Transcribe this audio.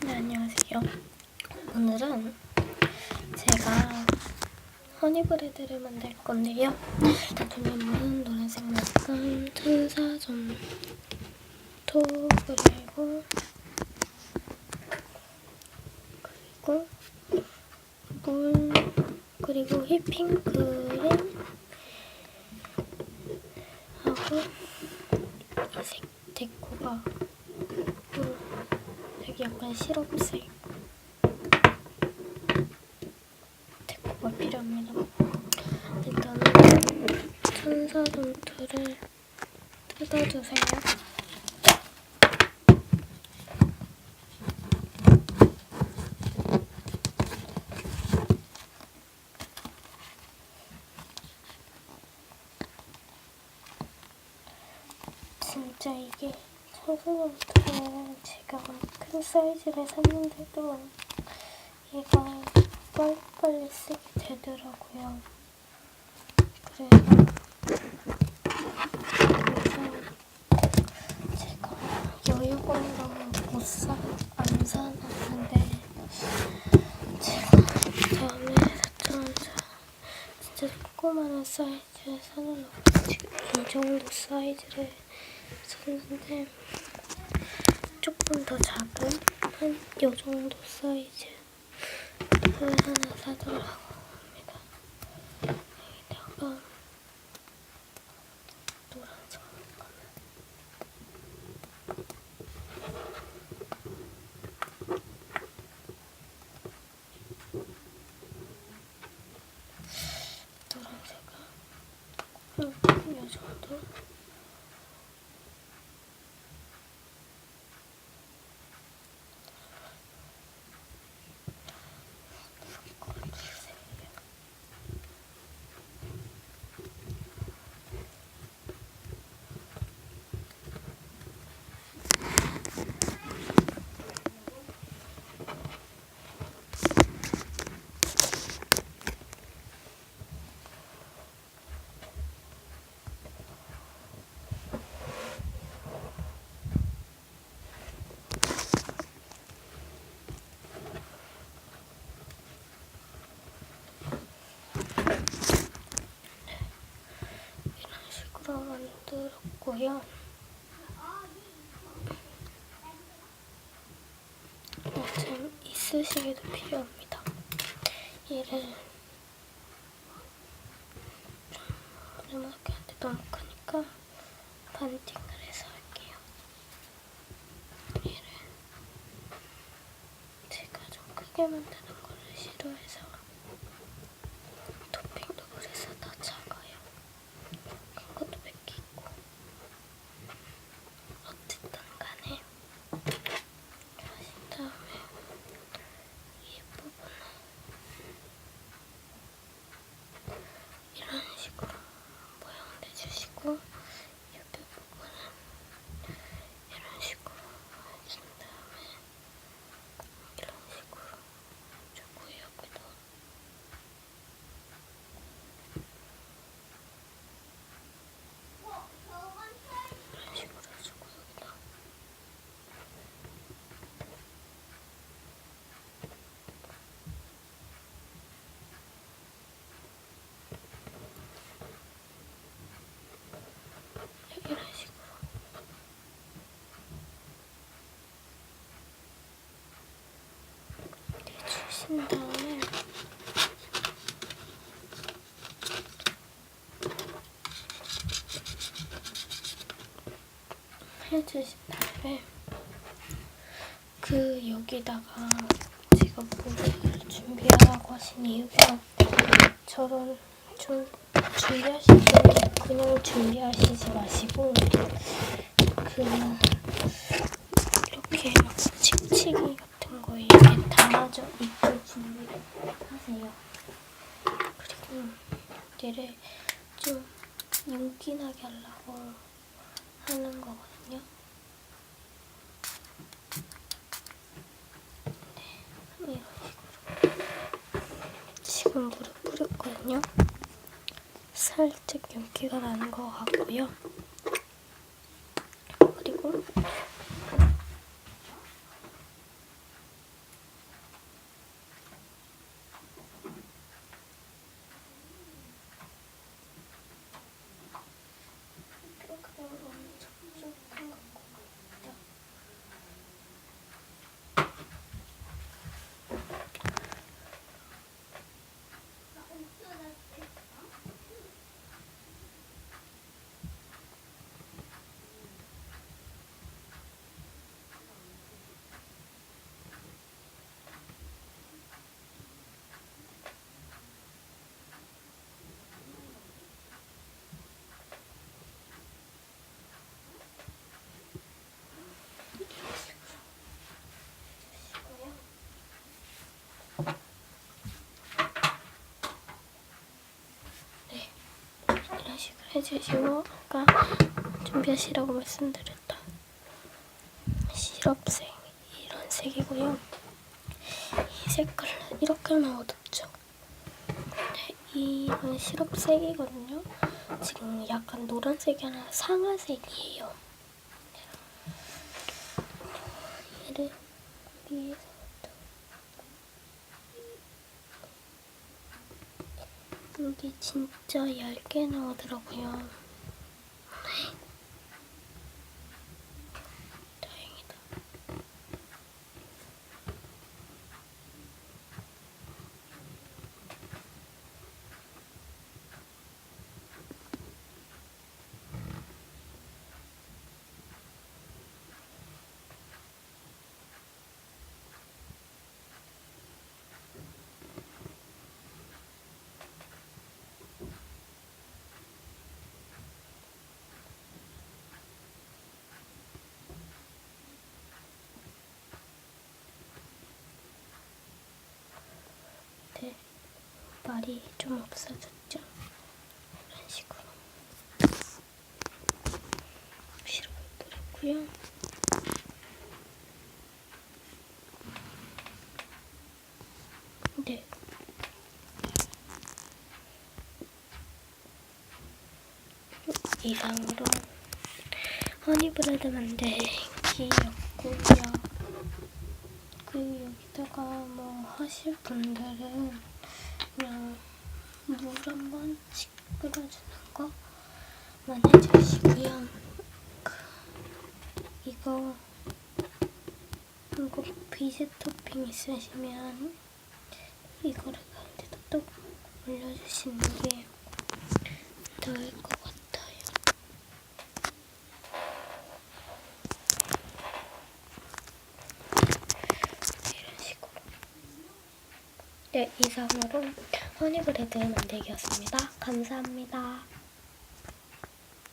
네, 안녕하세요. 오늘은 제가 허니브레드를 만들 건데요. 도면은 노란색 맛감, 천사점토, 그리고 물, 그리고 휘핑크림 하고 이 색 데코가 되게 약간 시럽색 데코가 필요합니다. 일단은 천사점토를 뜯어주세요. 진짜 이게 천사점토를 제가 큰 사이즈를 샀는데도 얘가 빨리빨리 쓰게 되더라고요. 그래서 제가 여유가 없어서 안 사놨는데 제가 다음에 사자마자 진짜 조그마한 사이즈를 사놓으려고 지금 이 정도 사이즈를 샀는데 조금 더 작은 한 이 정도 사이즈를 하나 사더라고 합니다. 여기다가 노란색 노란색은 이 정도. 만들었고요. 참 이쑤시개도 필요합니다. 얘를 좀 이렇게 하는데 너무 크니까 반띵을 해서 할게요. 얘를 제가 좀 크게 만드는 거를 싫어해서 토핑도 그래서 다 작아요. 큰 것도 몇 개 있고. 어쨌든 간에 하신 다음에 이 부분은 이런 식으로 모양 내주시고 옆에 부분은 이런 식으로 해준 다음에 이런 식으로 주고 여기도 이런 식으로 해주고 여기도 이런 식으로 해주신 다음에 여기다가 제가 물을 준비하라고 하신 이유가 저런 좀 준비하실 때 그냥 준비하시지 마시고 이렇게 막 칙칙이 같은 거에 이렇게 담아져 있을 준비를 하세요. 그리고 얘를 좀 윤기나게 하려고 하는 거거든요. 네, 이런 식으로 지금 물을 뿌렸거든요. 살짝 윤기가 나는 것 같고요. 그리고 해주시고 아까 준비하시라고 말씀드렸던 시럽색 이런 색이고요. 이 색깔은 이렇게는 어둡죠. 근데 이건 시럽색이거든요. 지금 약간 노란색이 아니라 상아색이에요. 얘를 위에서부터 여기 진짜 얇게 나오더라고요. 다행이다. 네, 말이 좀 없어졌죠? 이런 식으로 시럽을 뿌렸고요. 네. 이상으로 허니브레드 만들기였고요. 그리고 여기다가 뭐 하실 분들은 그냥 물 한 번씩 끓여주는 거만 해주시고요. 이거 비즈 토핑 있으시면 이거를 가운데다 또 올려주시는 게 나을 것 같아요. 이런 식으로. 네, 이상으로 허니브레드 만들기였습니다. 감사합니다.